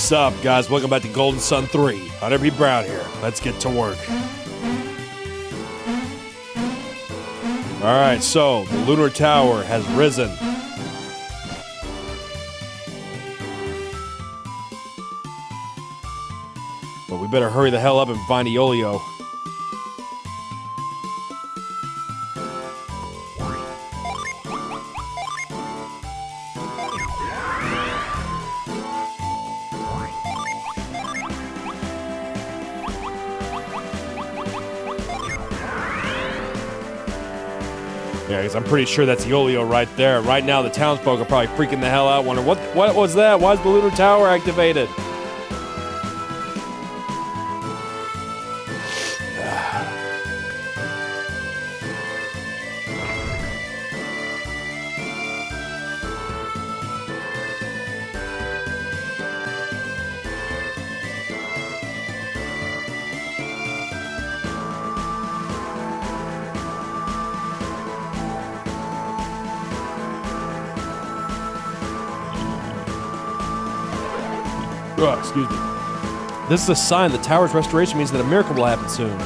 What's up, guys? Welcome back to Golden Sun 3. HunterPBrown here. Let's get to work. Alright, so the lunar tower has risen. But we better hurry the hell up and find Iolio. Yeah, because I'm pretty sure that's Iolio right there. Right now, the townsfolk are probably freaking the hell out, wondering, what was that? Why is the lunar tower activated? Excuse me. This is a sign the tower's restoration means that a miracle will happen soon.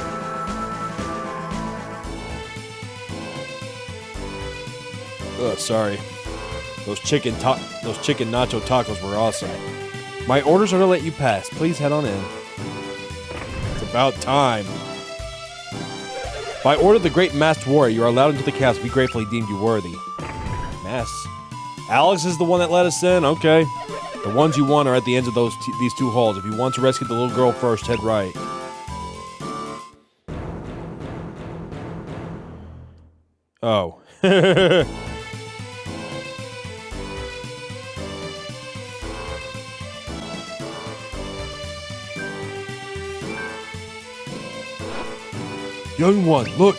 Sorry. Those chicken nacho tacos were awesome. My orders are to let you pass. Please head on in. It's about time. By order of the great masked warrior, you are allowed into the castle. We gratefully deemed you worthy. Masks? Alex is the one that let us in? Okay. The ones you want are at the ends of these two halls. If you want to rescue the little girl first, head right. Oh. Young one, look.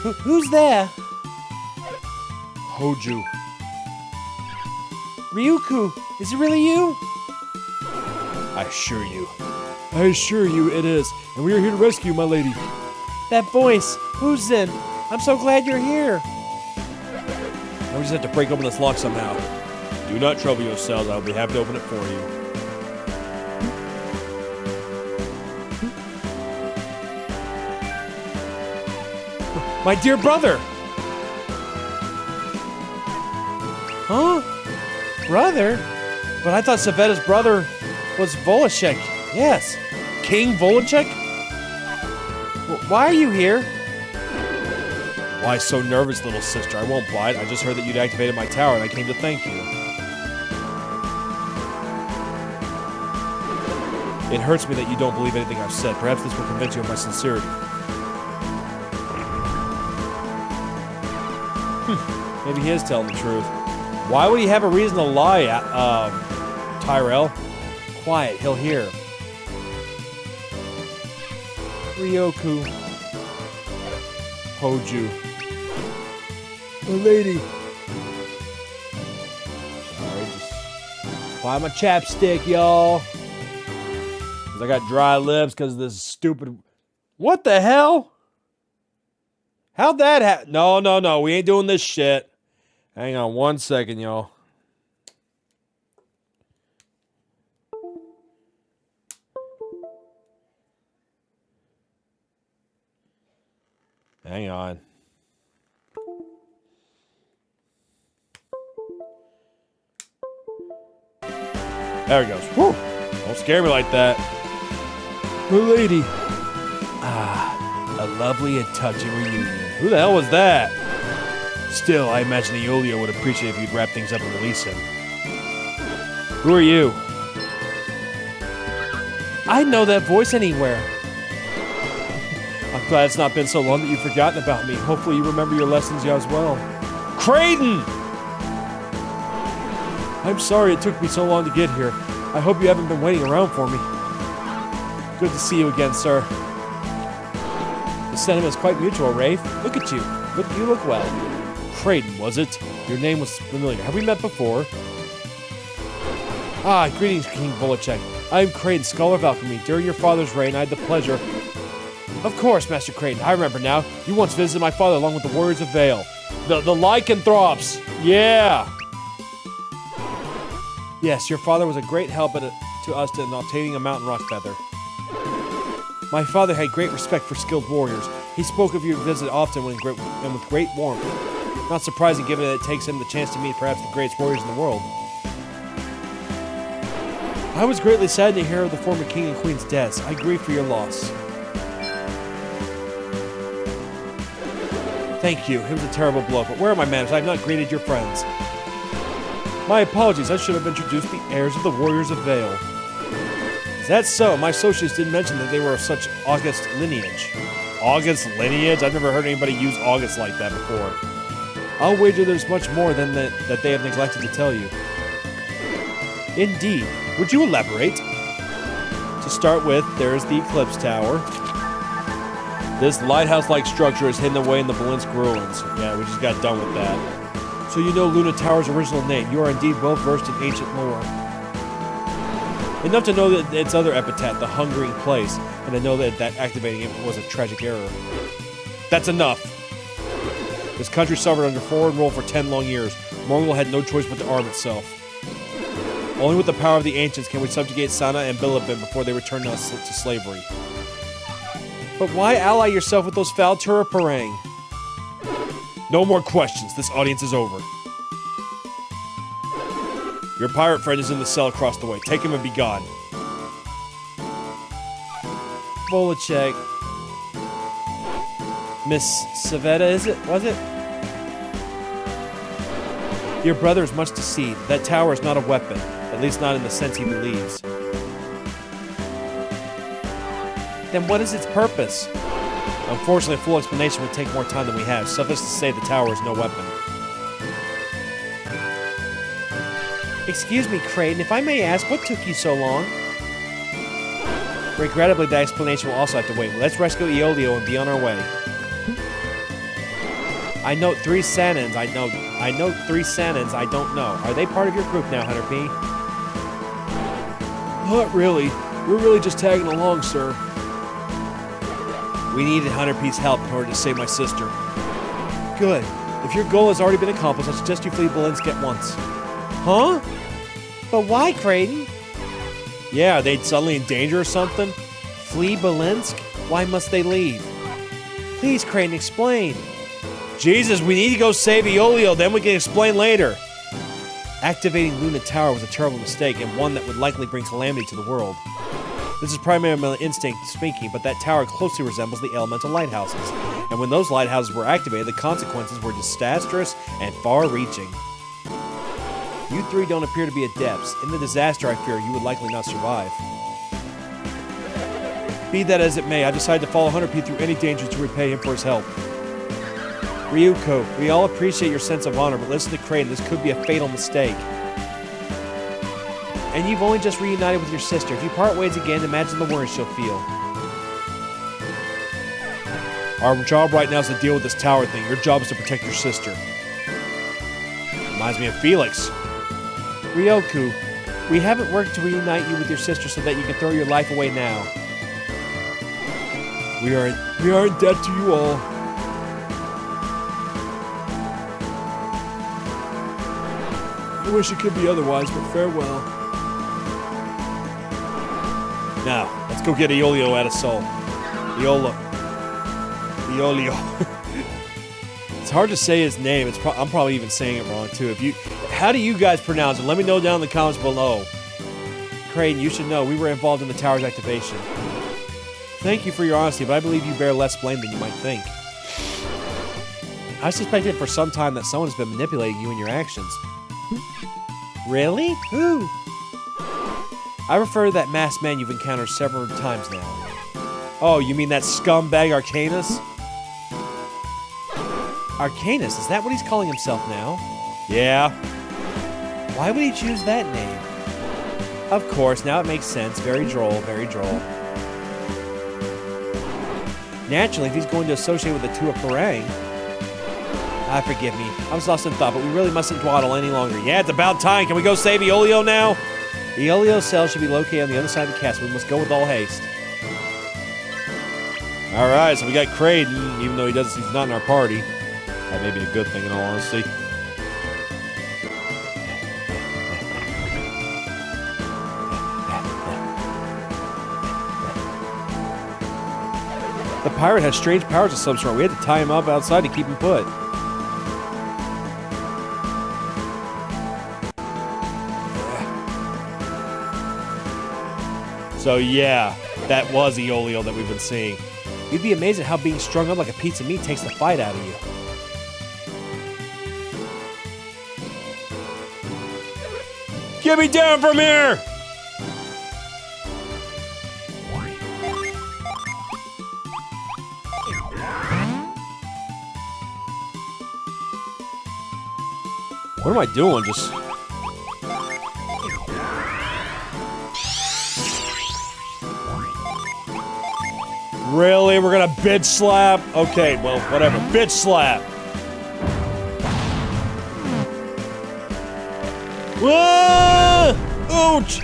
Who's there? Hoju. Ryuku, is it really you? I assure you it is. And we are here to rescue you, my lady. That voice, who's in? I'm so glad you're here. Now we just have to break open this lock somehow. Do not trouble yourselves, I'll be happy to open it for you. My dear brother! Huh? Brother? But I thought Savetta's brother was Volachek. Yes. King Volachek? Why are you here? Why so nervous, little sister? I won't bite. I just heard that you'd activated my tower and I came to thank you. It hurts me that you don't believe anything I've said. Perhaps this will convince you of my sincerity. Maybe he is telling the truth. Why would he have a reason to lie, Tyrell? Quiet, he'll hear. Ryoku. Hoju. The lady. Sorry, just apply my chapstick, y'all. Cause I got dry lips because of this stupid... What the hell? How'd that happen? No, we ain't doing this shit. Hang on 1 second, y'all. Hang on. There he goes. Whew. Don't scare me like that. The lady. A lovely and touching reunion. Who the hell was that? Still, I imagine Iolio would appreciate if you'd wrap things up and release him. Who are you? I'd know that voice anywhere. I'm glad it's not been so long that you've forgotten about me. Hopefully you remember your lessons as well. Creighton! I'm sorry it took me so long to get here. I hope you haven't been waiting around for me. Good to see you again, sir. The sentiment is quite mutual, Rafe. Look at you. You look well. Creighton, was it? Your name was familiar. Have we met before? Greetings, King Volachek. I am Creighton, Scholar of Alchemy. During your father's reign, I had the pleasure... Of course, Master Creighton. I remember now. You once visited my father along with the Warriors of Vale. The lycanthropes. Yeah. Yes, your father was a great help to us in obtaining a mountain rock feather. My father had great respect for skilled warriors. He spoke of your visit often and with great warmth. Not surprising given that it takes him the chance to meet perhaps the greatest warriors in the world. I was greatly saddened to hear of the former king and queen's deaths. I grieve for your loss. Thank you. It was a terrible blow, but where are my manners? I have not greeted your friends. My apologies. I should have introduced the heirs of the Warriors of Vale. Is that so? My associates didn't mention that they were of such august lineage. August lineage? I've never heard anybody use august like that before. I'll wager there's much more than that they have neglected to tell you. Indeed. Would you elaborate? To start with, there is the Eclipse Tower. This lighthouse-like structure is hidden away in the Belinsk ruins. Yeah, we just got done with that. So you know Luna Tower's original name. You are indeed well-versed in ancient lore. Enough to know that its other epithet, the Hungering Place, and to know that activating it was a tragic error. That's enough! This country suffered under foreign rule for 10 long years. Mongol had no choice but to arm itself. Only with the power of the ancients can we subjugate Sana and Bilibin before they return us to slavery. But why ally yourself with those foul HunterPBrown? No more questions. This audience is over. Your pirate friend is in the cell across the way. Take him and be gone. Volacek. Miss Savetta, was it? Your brother is much deceived. That tower is not a weapon. At least not in the sense he believes. Then what is its purpose? Unfortunately, a full explanation would take more time than we have. Suffice to say, the tower is no weapon. Excuse me, Kraden, if I may ask, what took you so long? Regrettably, that explanation will also have to wait. Let's rescue Iolio and be on our way. I note 3 Sanins. I note 3 Sanins I don't know. Are they part of your group now, Hunter P? Not really. We're really just tagging along, sir. We needed Hunter P's help in order to save my sister. Good. If your goal has already been accomplished, I suggest you flee Belinsk at once. Huh? But why, Kraden? Yeah, are they suddenly in danger or something? Flee Belinsk? Why must they leave? Please, Kraden, explain. Jesus, we need to go save Iolio, then we can explain later. Activating Luna Tower was a terrible mistake, and one that would likely bring calamity to the world. This is primarily my instinct speaking, but that tower closely resembles the elemental lighthouses. And when those lighthouses were activated, the consequences were disastrous and far-reaching. You 3 don't appear to be adepts. In the disaster, I fear you would likely not survive. Be that as it may, I decided to follow Hunter P through any danger to repay him for his help. Ryuko, we all appreciate your sense of honor, but listen to Kraden, this could be a fatal mistake. And you've only just reunited with your sister. If you part ways again, imagine the worries she'll feel. Our job right now is to deal with this tower thing. Your job is to protect your sister. Reminds me of Felix. Ryoku, we haven't worked to reunite you with your sister so that you can throw your life away now. We are in debt to you all. I wish it could be otherwise, but farewell. Now, let's go get Iolio out of Seoul. Iolio. It's hard to say his name. I'm probably even saying it wrong too. How do you guys pronounce it? Let me know down in the comments below. Kraden, you should know we were involved in the tower's activation. Thank you for your honesty, but I believe you bear less blame than you might think. I suspected for some time that someone has been manipulating you and your actions. Really? Who? I refer to that masked man you've encountered several times now. Oh, you mean that scumbag Arcanus? Arcanus? Is that what he's calling himself now? Yeah. Why would he choose that name? Of course, now it makes sense. Very droll, very droll. Naturally, if he's going to associate with the HunterPBrown. Forgive me. I was lost in thought, but we really mustn't dawdle any longer. Yeah, it's about time. Can we go save Iolio now? Iolio's cell should be located on the other side of the castle. We must go with all haste. Alright, so we got Kraden, even though he's not in our party. That may be a good thing in all honesty. The pirate has strange powers of some sort. We had to tie him up outside to keep him put. So yeah, that was Aeolio that we've been seeing. You'd be amazed at how being strung up like a piece of meat takes the fight out of you. Get me down from here! What am I doing? Just... Really? We're gonna bitch slap? Okay, well, whatever. Bitch slap! Whoa! Ouch!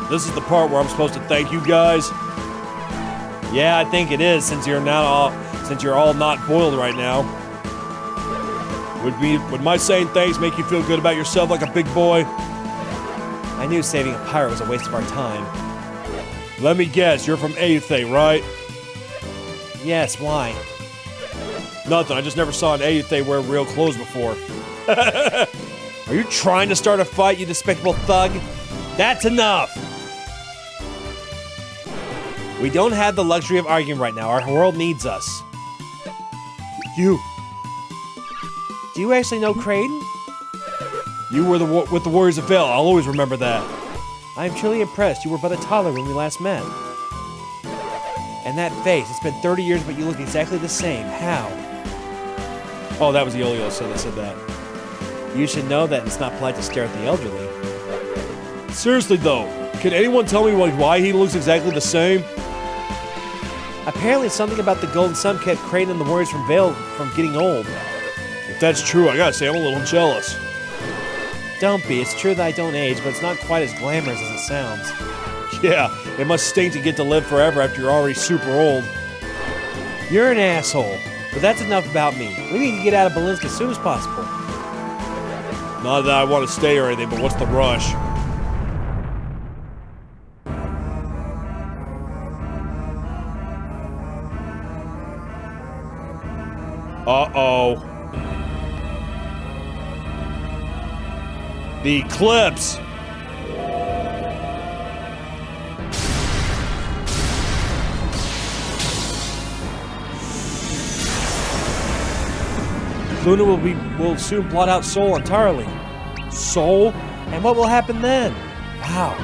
This is the part where I'm supposed to thank you guys. Yeah, I think it is, since you're all not boiled right now. Would my saying thanks make you feel good about yourself like a big boy? I knew saving a pirate was a waste of our time. Let me guess, you're from Aethe, right? Yes, why? Nothing, I just never saw an Aethe wear real clothes before. Are you trying to start a fight, you despicable thug? That's enough! We don't have the luxury of arguing right now. Our world needs us. You. Do you actually know Kraden? You were with the Warriors of Vale. I'll always remember that. I am truly impressed. You were but a toddler when we last met. And that face. It's been 30 years, but you look exactly the same. How? Oh, that was Aeolio that said that. You should know that it's not polite to stare at the elderly. Seriously, though. Can anyone tell me why he looks exactly the same? Apparently something about the Golden Sun kept Kraden and the Warriors from Vale from getting old. If that's true, I gotta say I'm a little jealous. Don't be. It's true that I don't age, but it's not quite as glamorous as it sounds. Yeah, it must stink to get to live forever after you're already super old. You're an asshole, but that's enough about me. We need to get out of Balinsk as soon as possible. Not that I want to stay or anything, but what's the rush? Uh-oh. The Eclipse! Luna will soon blot out Sol entirely. Sol? And what will happen then? Wow.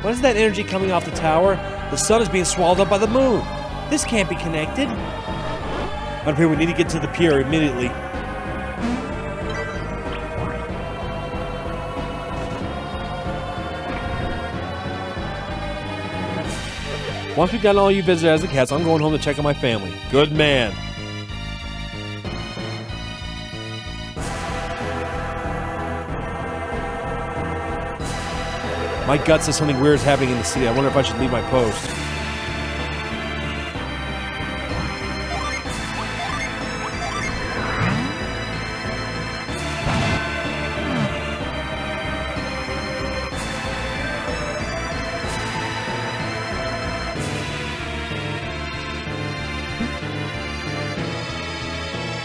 What is that energy coming off the tower? The sun is being swallowed up by the moon. This can't be connected. HunterPB, we need to get to the pier immediately. Once we've gotten all you visitors as the cats, I'm going home to check on my family. Good man. My gut says something weird is happening in the city. I wonder if I should leave my post.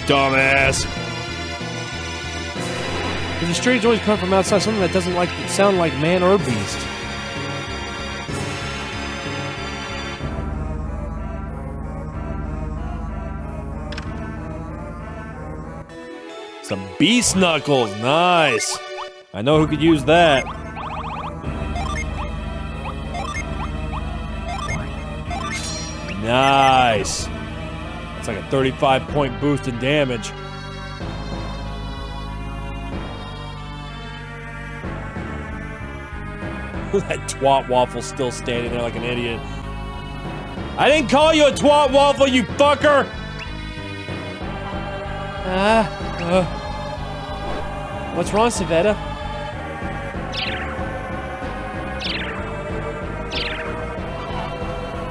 Dumbass. There's a strange noise coming from outside, something that doesn't sound like man or beast. Some beast knuckles, nice. I know who could use that. Nice. It's like a 35-point boost in damage. That twat waffle's still standing there like an idiot. I didn't call you a twat waffle, you fucker! What's wrong, Savetta?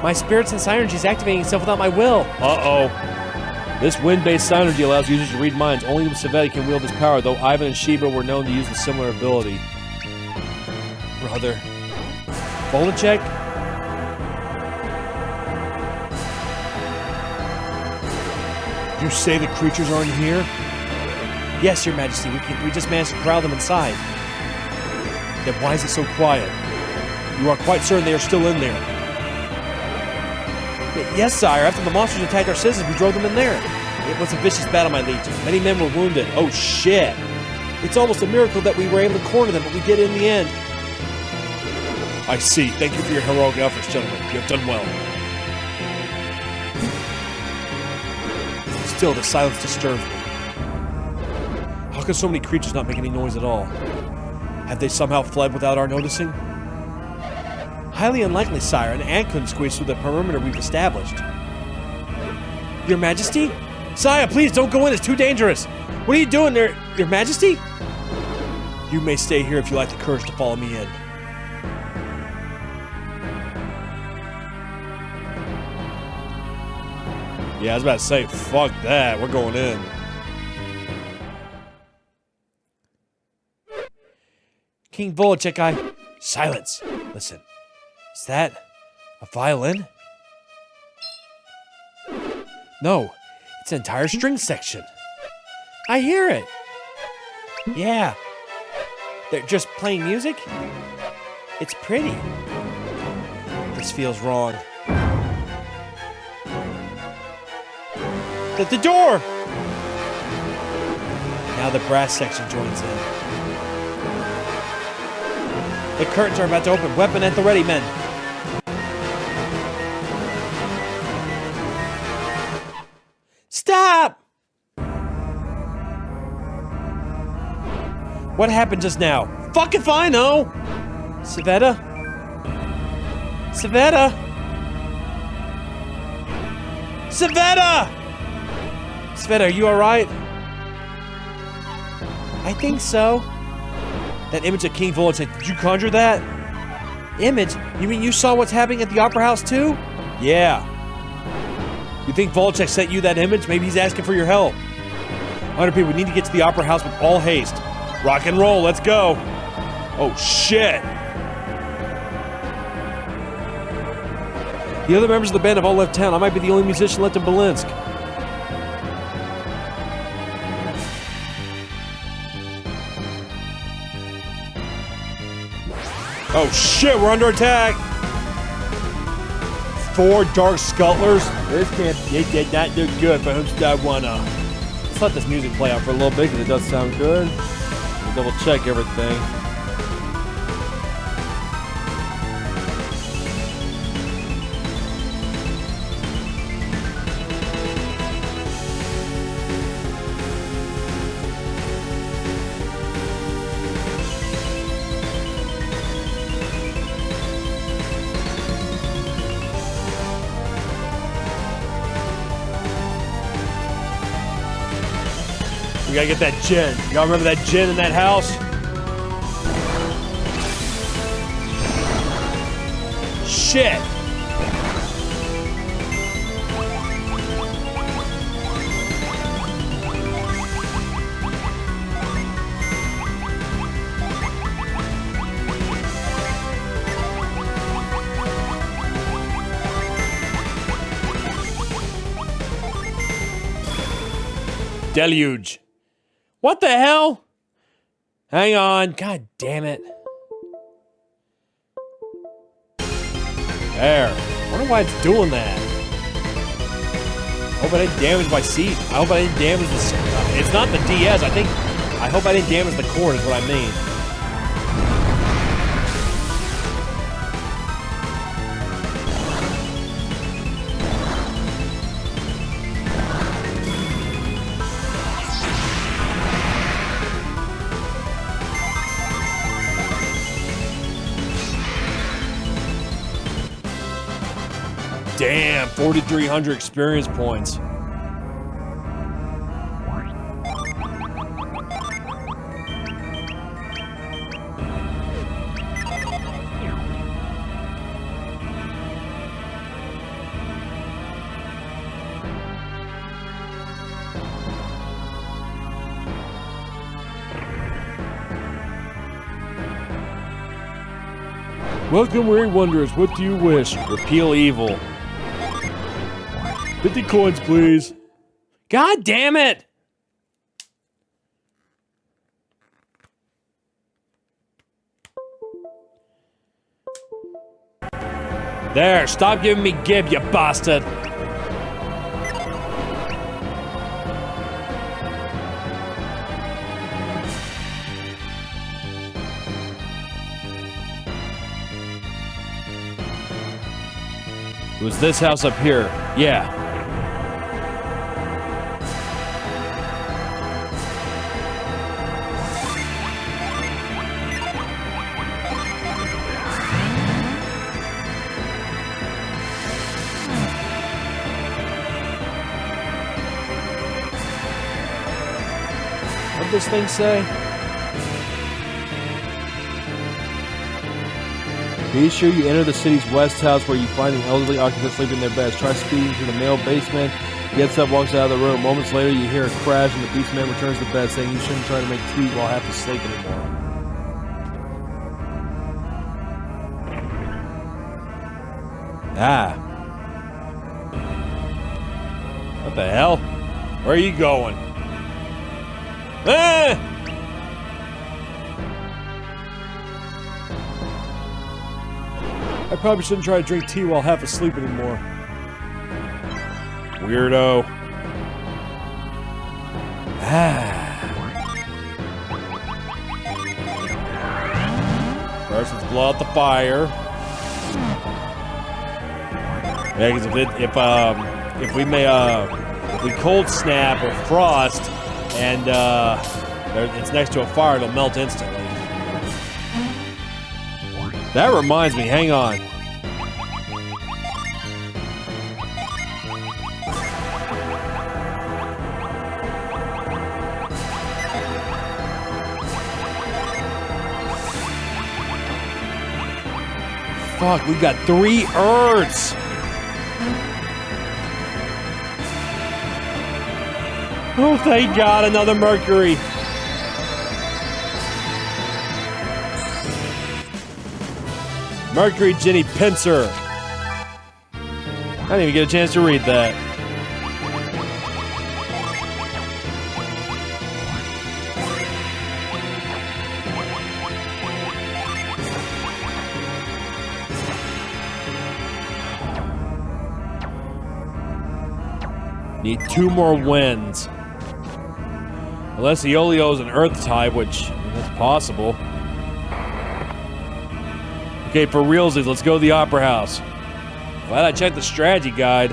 My spirit sense energy is activating itself without my will. Uh-oh. This wind-based synergy allows users to read minds. Only Savetta can wield this power, though Ivan and Sheba were known to use the similar ability. Brother. Volacek? You say the creatures aren't here? Yes, Your Majesty. We just managed to corral them inside. Then why is it so quiet? You are quite certain they are still in there. Yes, sire. After the monsters attacked our citizens, we drove them in there. It was a vicious battle, my liege. Many men were wounded. Oh, shit. It's almost a miracle that we were able to corner them, but we did in the end. I see. Thank you for your heroic efforts, gentlemen. You have done well. Still, the silence disturbs me. How can so many creatures not make any noise at all? Have they somehow fled without our noticing? Highly unlikely, sire. An ant couldn't squeeze through the perimeter we've established. Your Majesty? Sire, please don't go in. It's too dangerous. What are you doing there, Your Majesty? You may stay here if you lack the courage to follow me in. Yeah, I was about to say, fuck that. We're going in. King Volacek, Silence. Listen. Is that a violin? No, it's an entire string section. I hear it. Yeah. They're just playing music? It's pretty. This feels wrong. The door! Now the brass section joins in. The curtains are about to open. Weapon at the ready, men. Stop! What happened just now? Fuck if I know! Savetta? Savetta? Savetta! Savetta, are you alright? I think so. That image of King Volacek, did you conjure that? Image? You mean you saw what's happening at the Opera House too? Yeah. You think Volacek sent you that image? Maybe he's asking for your help. HunterPB, we need to get to the Opera House with all haste. Rock and roll, let's go. Oh, shit. The other members of the band have all left town. I might be the only musician left in Belinsk. Oh shit, we're under attack! 4 dark scuttlers? It did not do good for Homestead 1. Let's let this music play out for a little bit because it does sound good. Double check everything. We gotta get that gin. Y'all remember that gin in that house? Shit! Deluge. What the hell? Hang on. God damn it. There. I wonder why it's doing that. I hope I didn't damage my seat. I hope I didn't damage the... it's not the DS. I hope I didn't damage the cord is what I mean. Damn, 4,300 experience points. Welcome, weary wanderers. What do you wish? Repeal evil. 50 coins, please. God damn it! There, stop giving me gib, you bastard! It was this house up here. Yeah. What'd this thing say? Be sure you enter the city's west house where you find an elderly occupant sleeping in their beds. Try speeding to the male basement. He gets up, walks out of the room. Moments later, you hear a crash, and the beast man returns to bed, saying you shouldn't try to make tea while half asleep anymore. Ah. What the hell? Where are you going? Ah! I probably shouldn't try to drink tea while half asleep anymore. Weirdo. First, let's blow out the fire. Yeah, because if we cold snap or frost, and it's next to a fire, it'll melt instantly. That reminds me, hang on. Fuck, we got 3 Earths! Oh, thank God, another Mercury! Mercury Jenny Pincer. I didn't even get a chance to read that. Need 2 more wins. Unless Iolio's an Earth type, which is possible. Okay, for realsies, let's go to the Opera House. Glad I checked the strategy guide.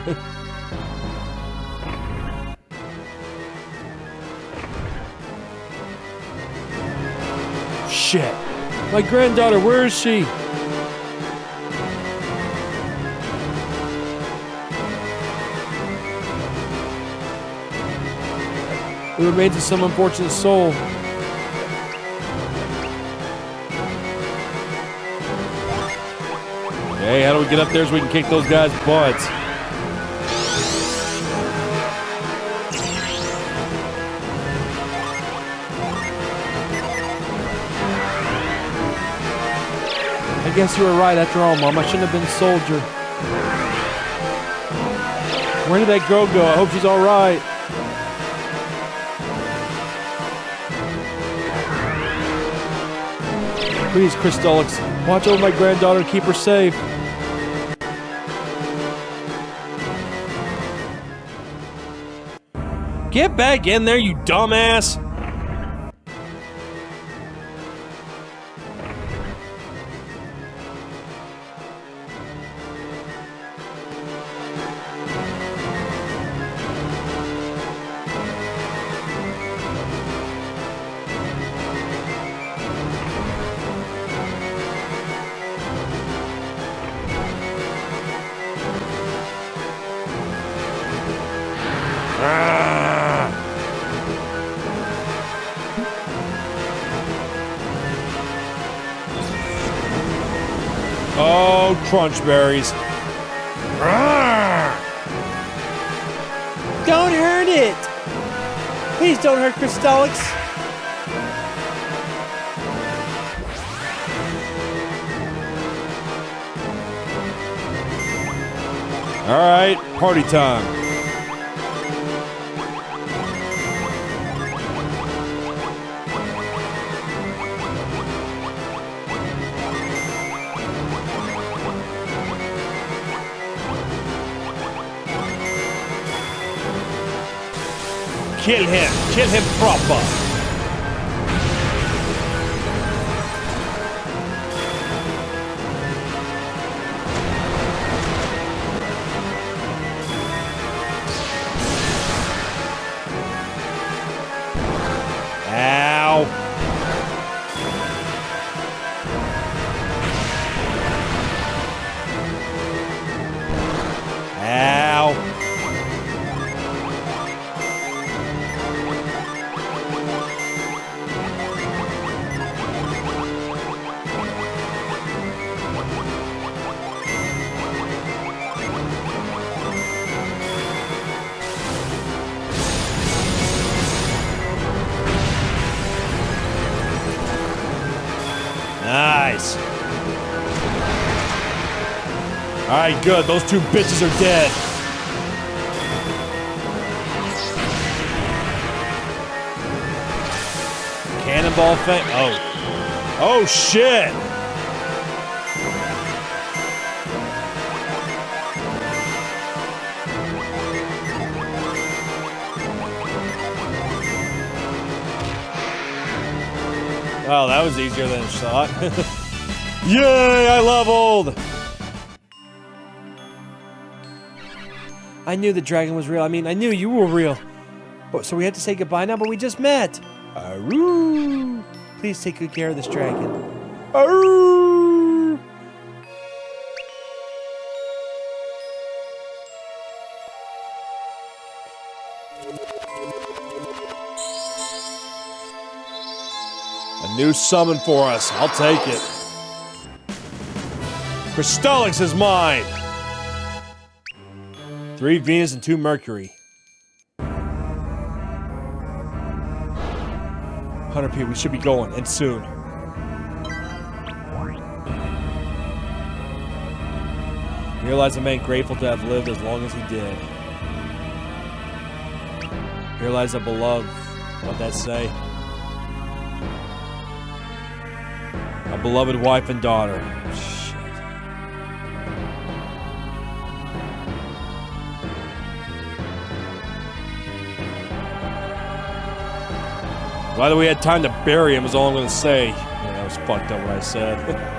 Shit. My granddaughter, where is she? The remains of some unfortunate soul. Hey, how do we get up there so we can kick those guys' butts? I guess you were right after all, Mom. I shouldn't have been a soldier. Where did that girl go? I hope she's alright. Please, Crystallix, watch over my granddaughter and keep her safe. Get back in there, you dumbass! Oh, crunch berries. Don't hurt it! Please don't hurt Crystallix. Alright, party time. Kill him proper. Ow. Ow. Nice. Alright, good. Those two bitches are dead. Cannonball thing. Oh. Oh, shit. Oh, that was easier than I thought. Yay, I leveled! I knew the dragon was real. I mean, I knew you were real. But, so we had to say goodbye now, but we just met. Aroo! Please take good care of this dragon. Aroo! A new summon for us. I'll take it. Crystallix is mine. 3 Venus and 2 Mercury. HunterP, we should be going, and soon. Here lies a man grateful to have lived as long as he did. Here lies a beloved. What'd that say? A beloved wife and daughter. Shit. Glad that we had time to bury him is all I'm gonna say. Yeah, that was fucked up what I said.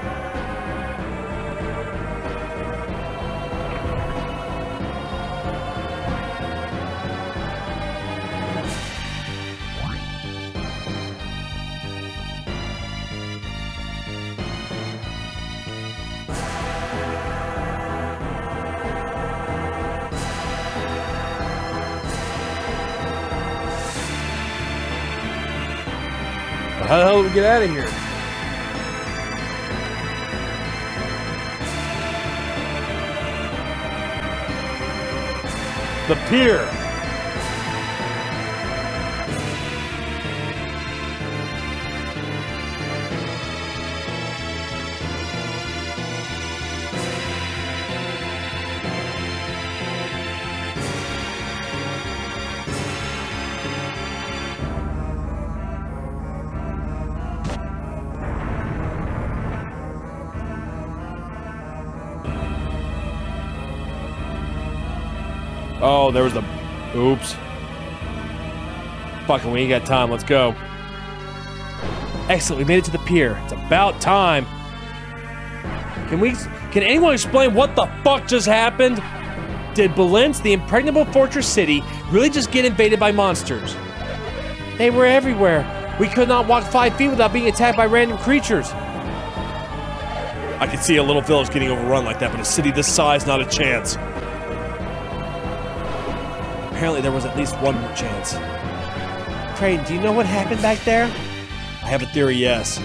How the hell do we get out of here? The pier. Oh, there was the... Oops. Fucking, we ain't got time. Let's go. Excellent, we made it to the pier. It's about time. Can anyone explain what the fuck just happened? Did Balance, the impregnable fortress city, really just get invaded by monsters? They were everywhere. We could not walk 5 feet without being attacked by random creatures. I could see a little village getting overrun like that, but a city this size, not a chance. Apparently there was at least one more chance. Crane, do you know what happened back there? I have a theory, yes.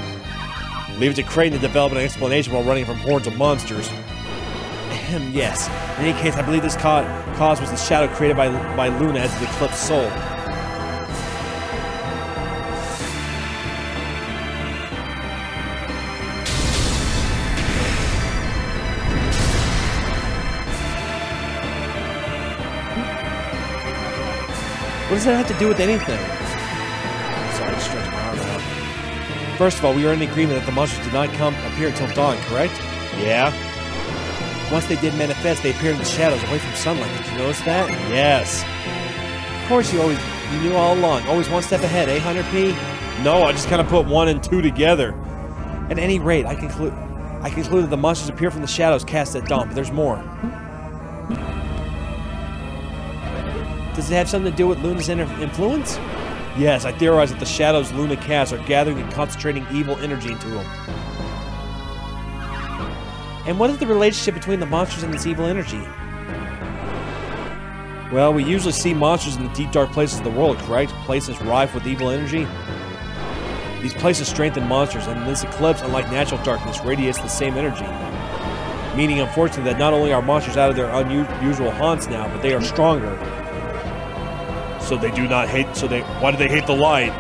Leave it to Crane to develop an explanation while running from hordes of monsters. Yes. In any case, I believe this cause was the shadow created by Luna as the Eclipse soul. What does that have to do with anything? Sorry, I stretched my arm out. First of all, we are in agreement that the monsters did not appear until dawn, correct? Yeah? Once they did manifest, they appeared in the shadows away from sunlight. Did you notice that? Yes. Of course, you knew all along. Always one step ahead, eh, Hunter P? No, I just kind of put 1 and 2 together. At any rate, I conclude that the monsters appear from the shadows cast at dawn, but there's more. Does it have something to do with Luna's influence? Yes, I theorize that the shadows Luna casts are gathering and concentrating evil energy into them. And what is the relationship between the monsters and this evil energy? Well, we usually see monsters in the deep dark places of the world, correct? Places rife with evil energy. These places strengthen monsters, and this eclipse, unlike natural darkness, radiates the same energy. Meaning, unfortunately, that not only are monsters out of their unusual haunts now, but they are stronger. So they do not hate, why do they hate the light?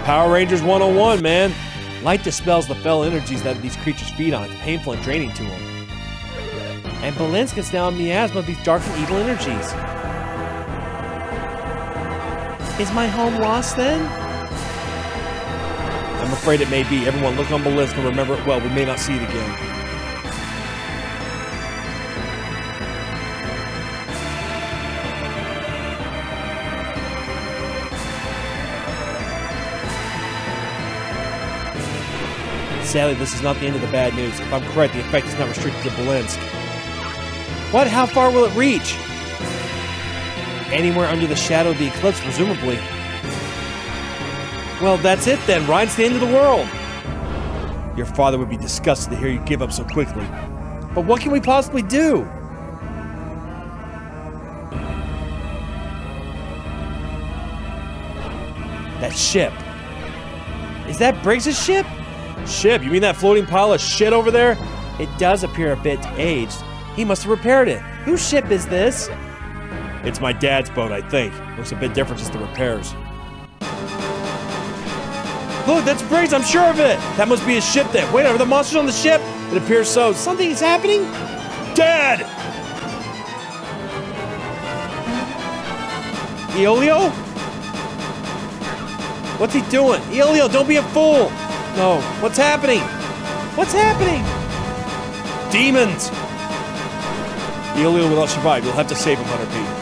Power Rangers 101, man. Light dispels the fell energies that these creatures feed on. It's painful and draining to them. And Belinsk is now a miasma of these dark and evil energies. Is my home lost then? I'm afraid it may be. Everyone look on Belinsk and remember it well. We may not see it again. Sadly, this is not the end of the bad news. If I'm correct, the effect is not restricted to Belinsk. What? How far will it reach? Anywhere under the shadow of the eclipse, presumably. Well, that's it then, right? It's the end of the world. Your father would be disgusted to hear you give up so quickly. But what can we possibly do? That ship. Is that Briggs' ship? Ship? You mean that floating pile of shit over there? It does appear a bit aged. He must have repaired it. Whose ship is this? It's my dad's boat, I think. Looks a bit different since the repairs. Look, that's Briggs, I'm sure of it! That must be his ship then. Wait, are the monsters on the ship? It appears so. Something is happening? Dad! Eolio? What's he doing? Eolio, don't be a fool! No, what's happening? What's happening? Demons! Eolio will not survive. You'll have to save him, Hunter P.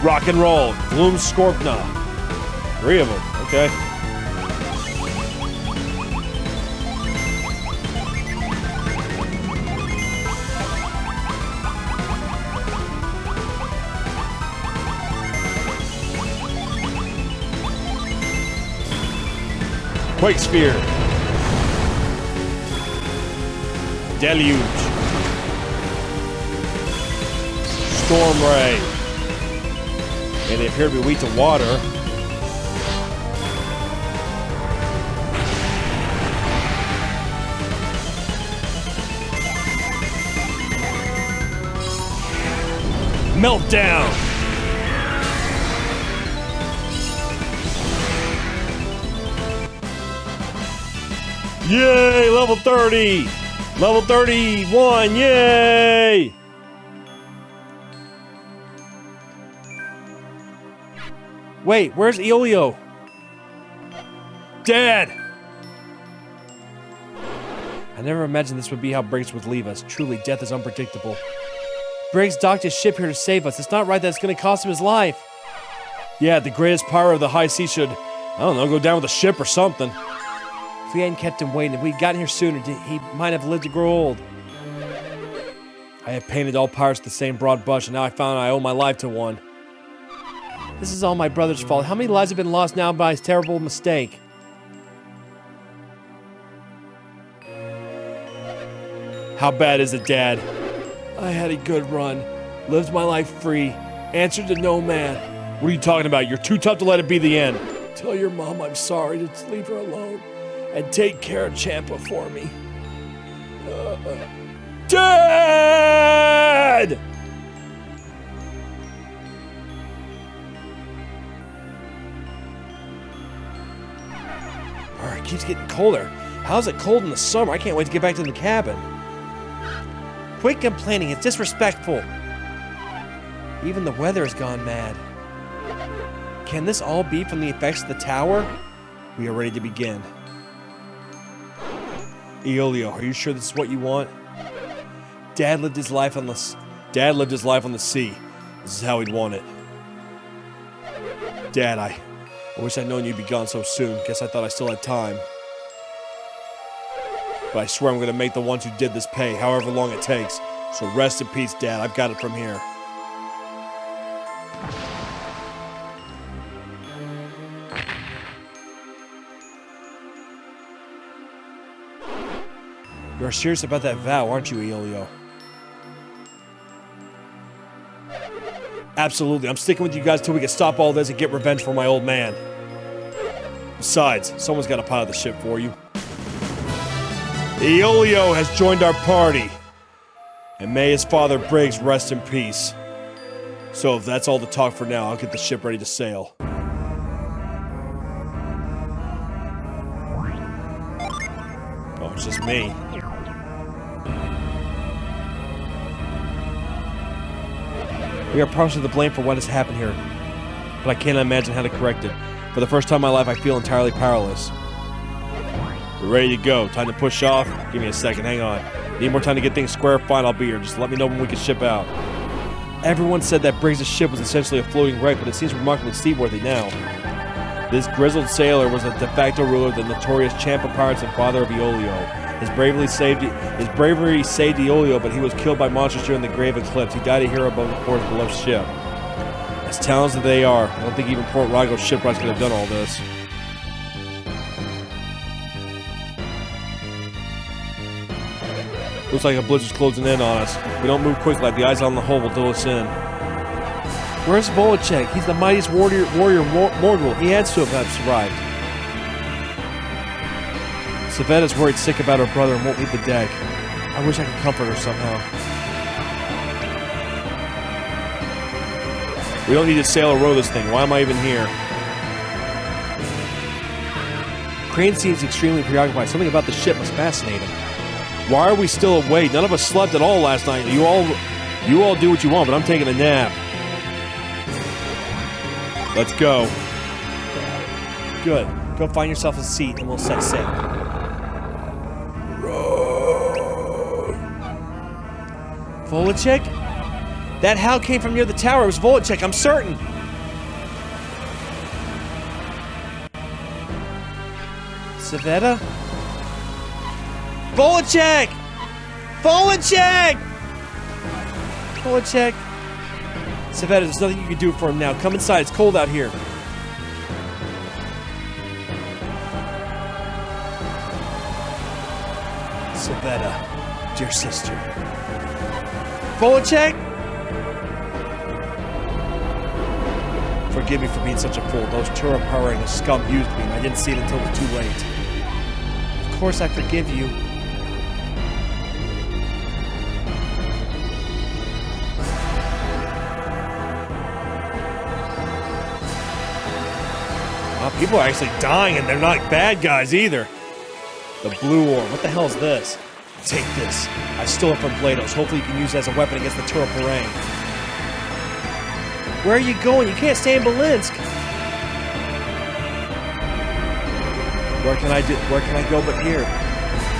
Rock and roll. Gloom Scorpna. 3 of them. Okay. Quake Sphere. Deluge. Storm Ray. And they appear to be weak to water. Meltdown! Yay! Level 30! Level 31! Yay! Wait, where's Eolio? Dad! I never imagined this would be how Briggs would leave us. Truly, death is unpredictable. Briggs docked his ship here to save us. It's not right that it's going to cost him his life. Yeah, the greatest pirate of the high sea should, I don't know, go down with a ship or something. If we hadn't kept him waiting, if we'd gotten here sooner, he might have lived to grow old. I have painted all pirates the same broad brush, and now I found I owe my life to one. This is all my brother's fault. How many lives have been lost now by his terrible mistake? How bad is it, Dad? I had a good run. Lived my life free. Answered to no man. What are you talking about? You're too tough to let it be the end. Tell your mom I'm sorry. Just leave her alone. And take care of Champa for me. Dad! It keeps getting colder. How's it cold in the summer? I can't wait to get back to the cabin. Quit complaining. It's disrespectful. Even the weather has gone mad. Can this all be from the effects of the tower? We are ready to begin. Aeolio, are you sure this is what you want? Dad lived his life on the sea. This is how he'd want it. Dad, I wish I'd known you'd be gone so soon. Guess I thought I still had time. But I swear I'm gonna make the ones who did this pay, however long it takes. So rest in peace, Dad. I've got it from here. You're serious about that vow, aren't you, Aeolio? Absolutely. I'm sticking with you guys till we can stop all this and get revenge for my old man. Besides, someone's got to pilot the ship for you. Aeolio has joined our party. And may his father Briggs rest in peace. So if that's all the talk for now, I'll get the ship ready to sail. Oh, it's just me. We are partially to blame for what has happened here, but I cannot imagine how to correct it. For the first time in my life, I feel entirely powerless. We're ready to go. Time to push off. Give me a second. Hang on. Need more time to get things square? Fine, I'll be here. Just let me know when we can ship out. Everyone said that Briggs' ship was essentially a floating wreck, but it seems remarkably seaworthy now. This grizzled sailor was a de facto ruler of the notorious champ of pirates and father of Aeolio. His bravery saved Aeolio, but he was killed by monsters during the grave Eclipse. He died a hero above the port of his beloved ship. As talented as they are, I don't think even Port Rago's shipwrights could have done all this. Looks like a blizzard's closing in on us. If we don't move quickly, like the eyes on the hole will do us in. Where's Volacek? He's the mightiest warrior mortal. He had to have survived. Savetta's worried sick about her brother and won't leave the deck. I wish I could comfort her somehow. We don't need to sail or row this thing. Why am I even here? Crane seems extremely preoccupied. Something about the ship must fascinate him. Why are we still awake? None of us slept at all last night. You all do what you want, but I'm taking a nap. Let's go. Good. Go find yourself a seat and we'll set sail. Volacek? That howl came from near the tower. It was Volacek, I'm certain. Savetta? Volacek! Volacek! Volacek! Savetta, there's nothing you can do for him now. Come inside, it's cold out here. Savetta, dear sister. Volacek? Forgive me for being such a fool. Those Turapara scum used me, and I didn't see it until it was too late. Of course I forgive you. Wow, people are actually dying, and they're not bad guys either. The blue orb. What the hell is this? Take this. I stole it from Blados. Hopefully you can use it as a weapon against the Turapara. Where are you going? You can't stay in Belinsk. Where can I go but here?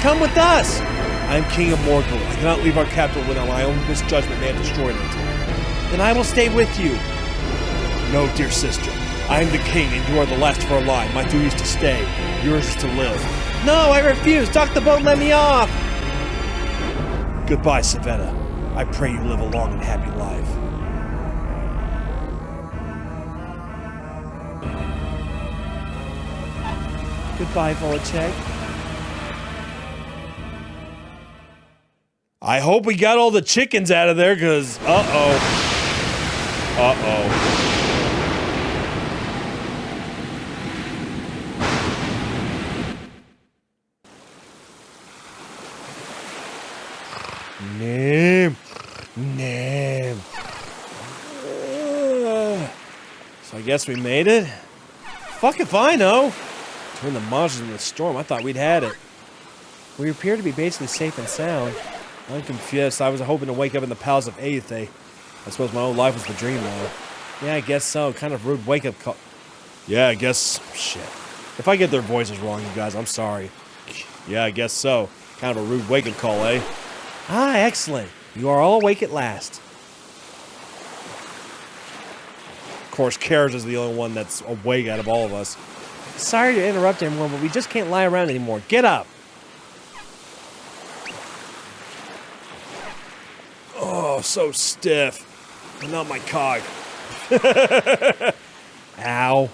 Come with us! I am king of Morgul. I cannot leave our capital without my own misjudgment may have destroyed it. Then I will stay with you. No, dear sister. I am the king and you are the last of our line. My duty is to stay. Yours is to live. No, I refuse. Dock the boat and let me off. Goodbye, Savetta. I pray you live a long and happy life. Goodbye, Volacek. I hope we got all the chickens out of there, because uh-oh. Uh-oh. Name. So I guess we made it? Fuck if I know. Between the monsters and the storm, I thought we'd had it. We appear to be basically safe and sound. I'm confused. I was hoping to wake up in the palace of Aethe. I suppose my own life was the dream now. Yeah, I guess so. Kind of rude wake-up call. Yeah, I guess... Shit. If I get their voices wrong, you guys, I'm sorry. Yeah, I guess so. Kind of a rude wake-up call, eh? Ah, excellent. You are all awake at last. Of course, Karis is the only one that's awake out of all of us. Sorry to interrupt everyone, but we just can't lie around anymore. Get up! Oh, so stiff. And not my cog. Ow.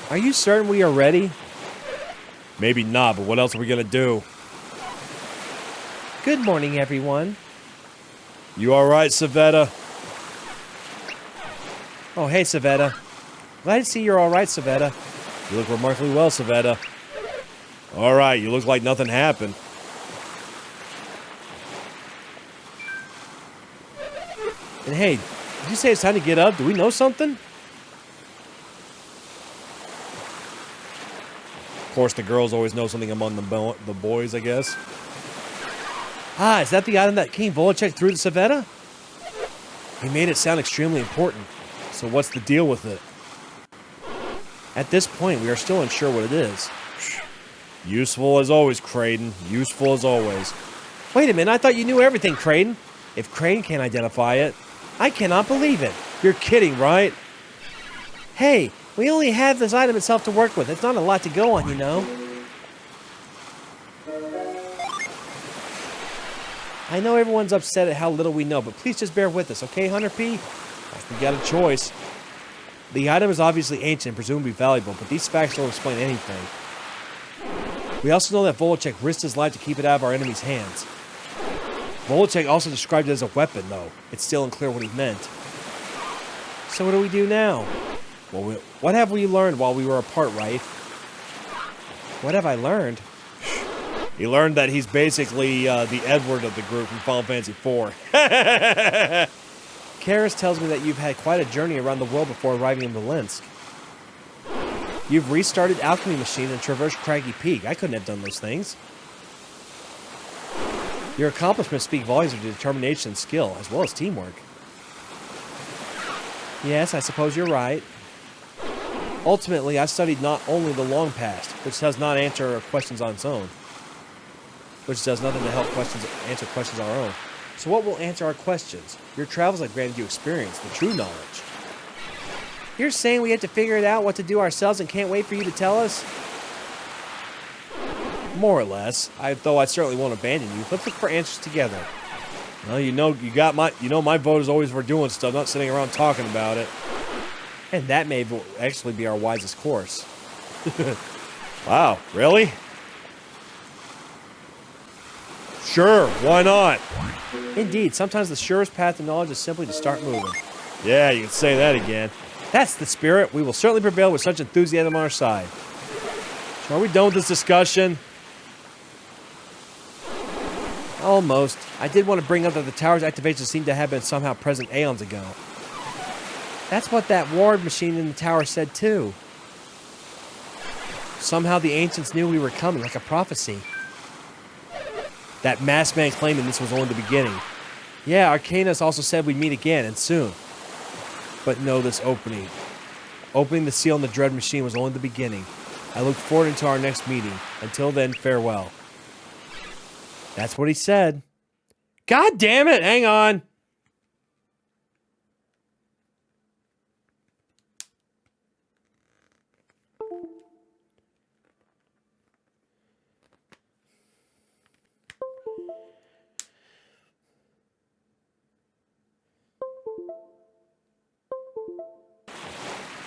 Are you certain we are ready? Maybe not, but what else are we gonna do? Good morning, everyone. You alright, Savetta? Oh, hey, Savetta. Glad to see you're alright, Savetta. You look remarkably well, Savetta. Alright, you look like nothing happened. And hey, did you say it's time to get up? Do we know something? Of course, the girls always know something among the boys, I guess. Ah, is that the item that King Volachek threw to Savetta? He made it sound extremely important. So what's the deal with it? At this point, we are still unsure what it is. Useful as always, Kraden. Useful as always. Wait a minute, I thought you knew everything, Kraden. If Kraden can't identify it, I cannot believe it. You're kidding, right? Hey, we only have this item itself to work with. It's not a lot to go on, you know. I know everyone's upset at how little we know, but please just bear with us, okay, Hunter P? We got a choice. The item is obviously ancient and presumably valuable, but these facts don't explain anything. We also know that Volachek risked his life to keep it out of our enemy's hands. Volachek also described it as a weapon, though. It's still unclear what he meant. So what do we do now? Well, what have we learned while we were apart, Rafe? What have I learned? He learned that he's basically the Edward of the group from Final Fantasy IV. Karis tells me that you've had quite a journey around the world before arriving in Valinsk. You've restarted Alchemy Machine and traversed Craggy Peak. I couldn't have done those things. Your accomplishments speak volumes of determination and skill, as well as teamwork. Yes, I suppose you're right. Ultimately, I studied not only the long past, which does not answer questions on its own, which does nothing to help answer questions on our own. So what will answer our questions? Your travels have granted you experience, the true knowledge. You're saying we have to figure it out what to do ourselves and can't wait for you to tell us? More or less. Though I certainly won't abandon you. Let's look for answers together. Well, my vote is always for doing stuff, not sitting around talking about it. And that may actually be our wisest course. Wow, really? Sure, why not? Indeed, sometimes the surest path to knowledge is simply to start moving. Yeah, you can say that again. That's the spirit. We will certainly prevail with such enthusiasm on our side. So are we done with this discussion? Almost. I did want to bring up that the tower's activation seemed to have been somehow present aeons ago. That's what that ward machine in the tower said too. Somehow the ancients knew we were coming, like a prophecy. That masked man claiming this was only the beginning. Yeah, Arcanus also said we'd meet again, and soon. But no, this opening. Opening the seal on the Dread Machine was only the beginning. I look forward to our next meeting. Until then, farewell. That's what he said. God damn it! Hang on!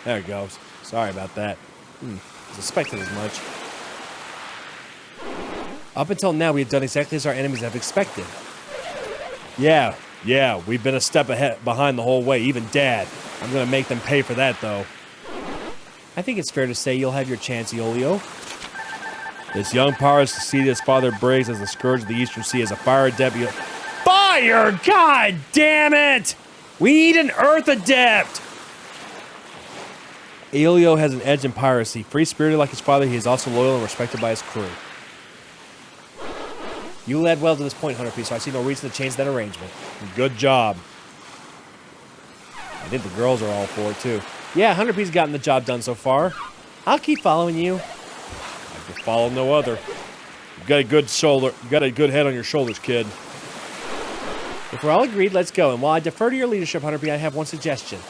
There it goes. Sorry about that. I suspected as much. Up until now, we have done exactly as our enemies have expected. Yeah, we've been a step behind the whole way, even Dad. I'm gonna make them pay for that, though. I think it's fair to say you'll have your chance, Iolio. This young pirate succeeded his father Briggs as the scourge of the Eastern Sea as a fire adept. Fire! God damn it! We need an Earth adept! Elio has an edge in piracy. Free-spirited like his father, he is also loyal and respected by his crew. You led well to this point, Hunter P, so I see no reason to change that arrangement. Good job. I think the girls are all for it, too. Yeah, Hunter P's gotten the job done so far. I'll keep following you. I can follow no other. You got a good shoulder. You got a good head on your shoulders, kid. If we're all agreed, let's go. And while I defer to your leadership, Hunter P, I have one suggestion.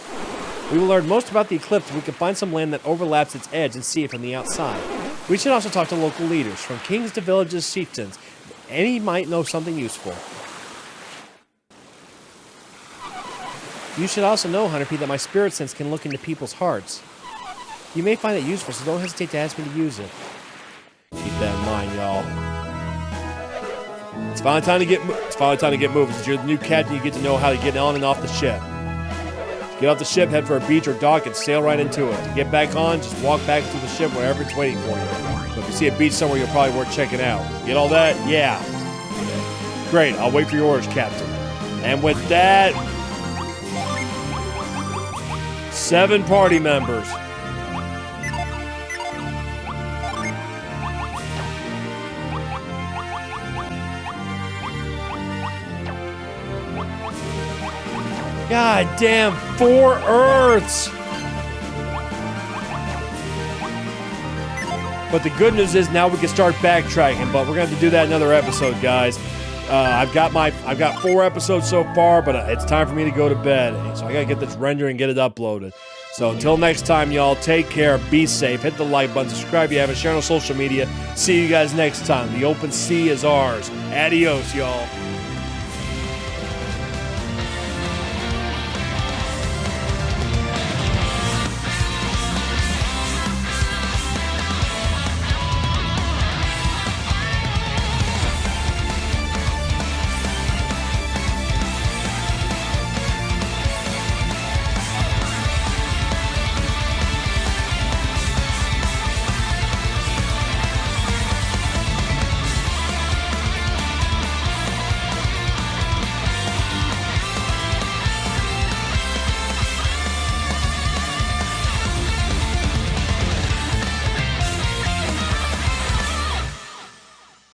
We will learn most about the Eclipse if we can find some land that overlaps its edge and see it from the outside. We should also talk to local leaders, from kings to villages, chieftains. Any might know something useful. You should also know, Hunter P, that my spirit sense can look into people's hearts. You may find it useful, so don't hesitate to ask me to use it. Keep that in mind, y'all. It's finally time to get moving. Since you're the new captain, you get to know how to get on and off the ship. Get off the ship, head for a beach or dock, and sail right into it. To get back on, just walk back to the ship wherever it's waiting for you. So if you see a beach somewhere, you're probably worth checking out. Get all that? Yeah. Great, I'll wait for your orders, Captain. And with that, 7 party members. God damn, 4 Earths! But the good news is now we can start backtracking, but we're gonna have to do that another episode, guys. I've got 4 episodes so far, but it's time for me to go to bed. So I gotta get this rendered and get it uploaded. So until next time, y'all, take care, be safe, hit the like button, subscribe if you haven't, share on social media. See you guys next time. The open sea is ours. Adios, y'all.